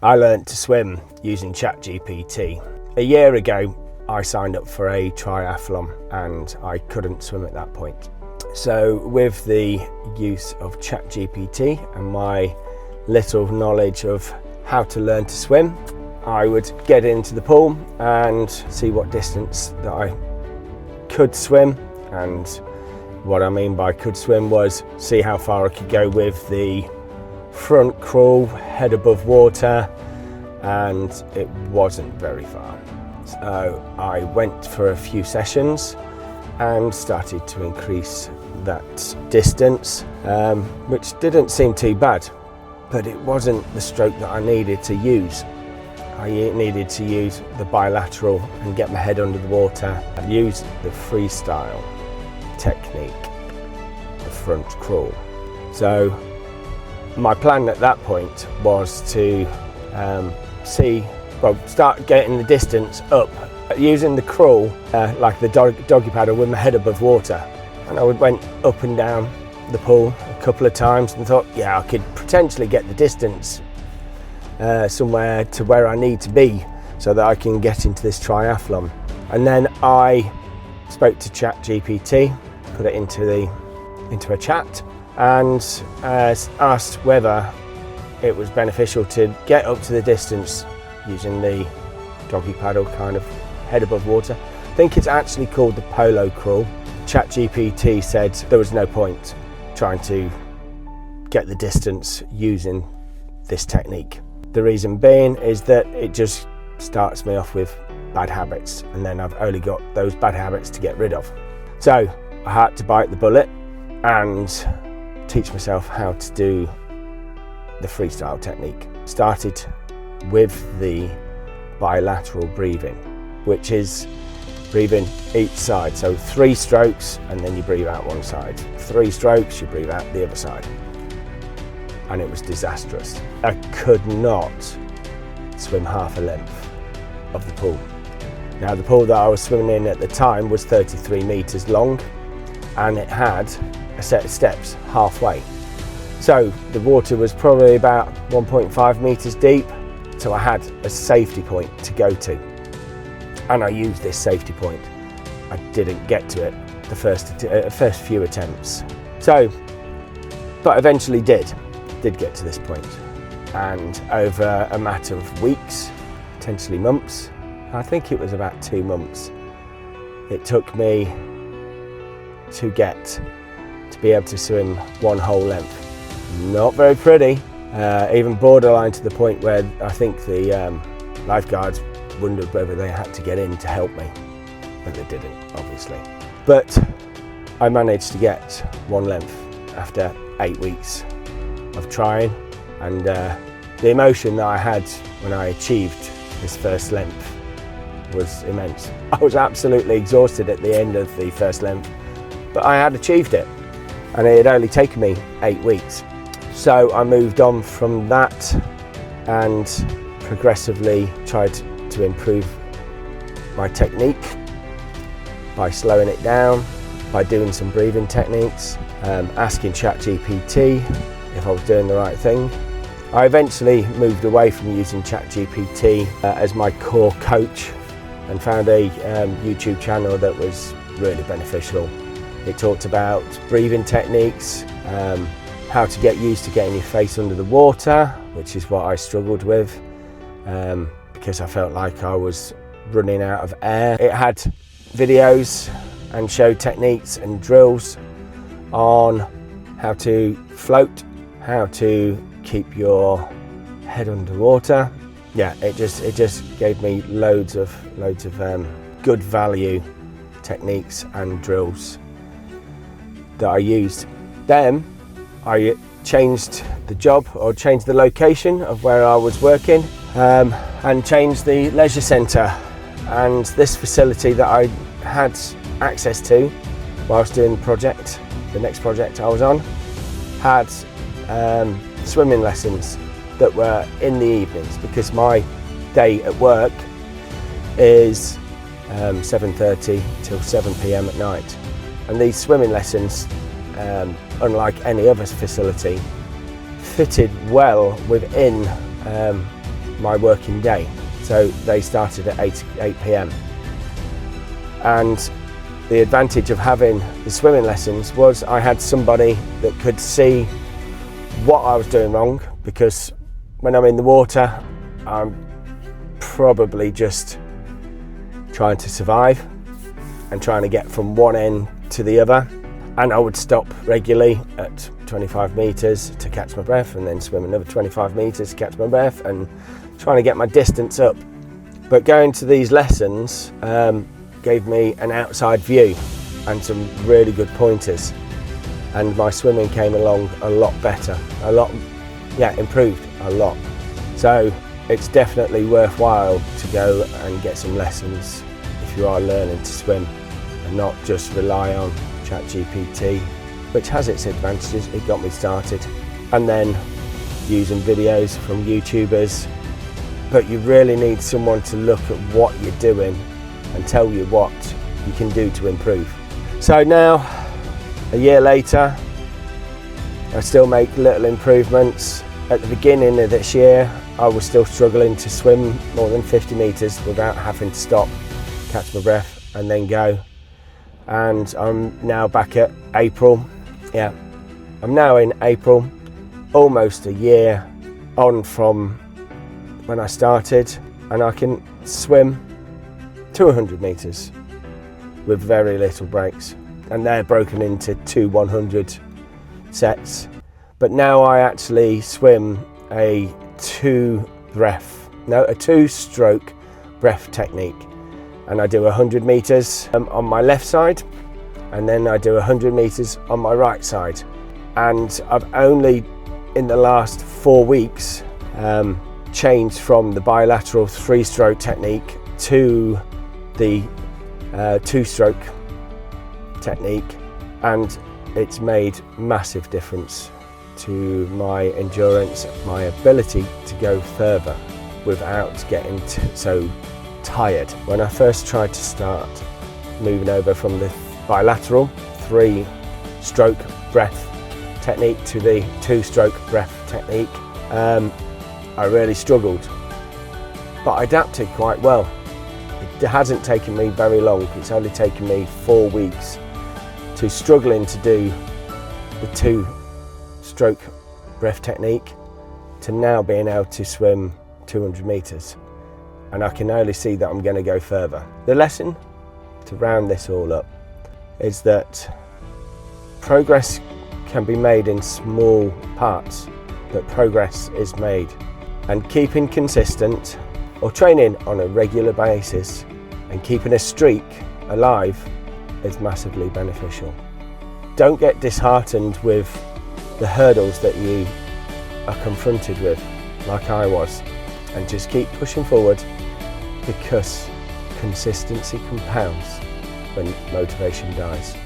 I learned to swim using ChatGPT. A year ago, I signed up for a triathlon and I couldn't swim at that point. So with the use of ChatGPT and my little knowledge of how to learn to swim, I would get into the pool and see what distance that I could swim. And what I mean by could swim was see how far I could go with the front crawl, head above water, and it wasn't very far. So I went for a few sessions and started to increase that distance, which didn't seem too bad, but it wasn't the stroke that I needed to use. I needed to use the bilateral and get my head under the water, use the freestyle technique, the front crawl. So my plan at that point was to start getting the distance up using the crawl like the doggy paddle with my head above water. And I went up and down the pool a couple of times and thought, yeah, I could potentially get the distance somewhere to where I need to be so that I can get into this triathlon. And then I spoke to ChatGPT, put it into a chat, and asked whether it was beneficial to get up to the distance using the doggy paddle, kind of head above water. I think it's actually called the polo crawl. ChatGPT said there was no point trying to get the distance using this technique. The reason being is that it just starts me off with bad habits, and then I've only got those bad habits to get rid of. So I had to bite the bullet and teach myself how to do the freestyle technique. Started with the bilateral breathing, which is breathing each side. So 3 strokes and then you breathe out one side. 3 strokes, you breathe out the other side. And it was disastrous. I could not swim half a length of the pool. Now the pool that I was swimming in at the time was 33 meters long and it had a set of steps halfway. So the water was probably about 1.5 meters deep. So I had a safety point to go to. And I used this safety point. I didn't get to it the first few attempts. So, but eventually did get to this point. And over a matter of weeks, potentially months, I think it was about 2 months, it took me to be able to swim one whole length. Not very pretty, even borderline to the point where I think the lifeguards wondered whether they had to get in to help me, but they didn't, obviously. But I managed to get one length after 8 weeks of trying, and the emotion that I had when I achieved this first length was immense. I was absolutely exhausted at the end of the first length, but I had achieved it, and it had only taken me 8 weeks. So I moved on from that and progressively tried to improve my technique by slowing it down, by doing some breathing techniques, asking ChatGPT if I was doing the right thing. I eventually moved away from using ChatGPT as my core coach and found a YouTube channel that was really beneficial. It talked about breathing techniques, how to get used to getting your face under the water, which is what I struggled with because I felt like I was running out of air. It had videos and showed techniques and drills on how to float, how to keep your head underwater. Yeah, it just gave me loads of good value techniques and drills that I used. Then I changed the job, or changed the location of where I was working, and changed the leisure centre. And this facility that I had access to whilst doing the next project I was on, had swimming lessons that were in the evenings, because my day at work is 7:30 till 7 p.m. at night. And these swimming lessons, unlike any other facility, fitted well within my working day. So they started at 8 p.m. And the advantage of having the swimming lessons was I had somebody that could see what I was doing wrong, because when I'm in the water, I'm probably just trying to survive and trying to get from one end to the other. And I would stop regularly at 25 metres to catch my breath, and then swim another 25 metres to catch my breath, and trying to get my distance up. But going to these lessons gave me an outside view and some really good pointers, and my swimming came along a lot better, improved a lot. So it's definitely worthwhile to go and get some lessons if you are learning to swim, and not just rely on ChatGPT, which has its advantages. It got me started, and then using videos from YouTubers. But you really need someone to look at what you're doing and tell you what you can do to improve. So now, a year later, I still make little improvements. At the beginning of this year, I was still struggling to swim more than 50 metres without having to stop, catch my breath, and then go. And I'm now back at April. Yeah, I'm now in April, almost a year on from when I started, and I can swim 200 metres with very little breaks, and they're broken into 2 100 sets. But now I actually swim a two-stroke breath technique, and I do 100 metres on my left side, and then I do 100 metres on my right side. And I've only in the last 4 weeks changed from the bilateral 3-stroke technique to the 2-stroke technique, and it's made massive difference to my endurance, my ability to go further without getting so tired. When I first tried to start moving over from the bilateral 3-stroke breath technique to the 2-stroke breath technique, I really struggled, but I adapted quite well. It hasn't taken me very long. It's only taken me 4 weeks to struggling to do the 2-stroke breath technique to now being able to swim 200 metres. And I can only see that I'm going to go further. The lesson to round this all up is that progress can be made in small parts, but progress is made. And keeping consistent or training on a regular basis and keeping a streak alive is massively beneficial. Don't get disheartened with the hurdles that you are confronted with, like I was, and just keep pushing forward, because consistency compounds when motivation dies.